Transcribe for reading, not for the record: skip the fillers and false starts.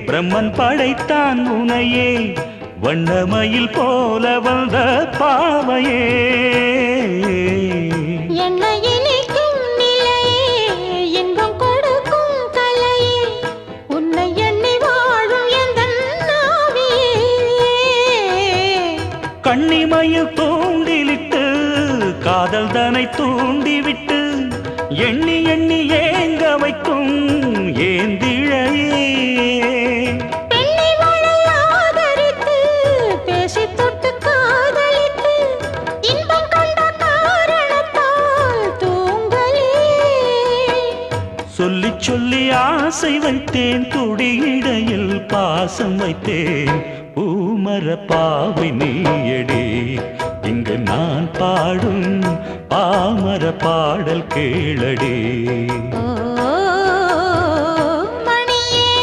பிரம்மன் படைத்தான் உனையே வண்ணமயில் போல வந்த பாவையே என்னை இனிக்கும் நிலையே இன்பம் கொடுக்கும் கலையே உன்னை எண்ணி வாழும் எந்தன் நாவியே கண்ணிமையில் தூண்டிலிட்டு காதல் தனை தூண்டிவிட்டு எண்ணி எண்ணி ஏங்க வைக்கும் ஏந்திழையே பெண்ணை வாழ ஆதரித்து பேசி தொட்டு காதலித்து இன்பம் கண்ட காரணத்தால் தூங்கலே சொல்லி சொல்லி ஆசை வைத்தேன் துடியிடையில் பாசம் வைத்தேன் பூமர பாவை நீயடி இங்கு நான் பாடும் பாமர பாடல் கேளடி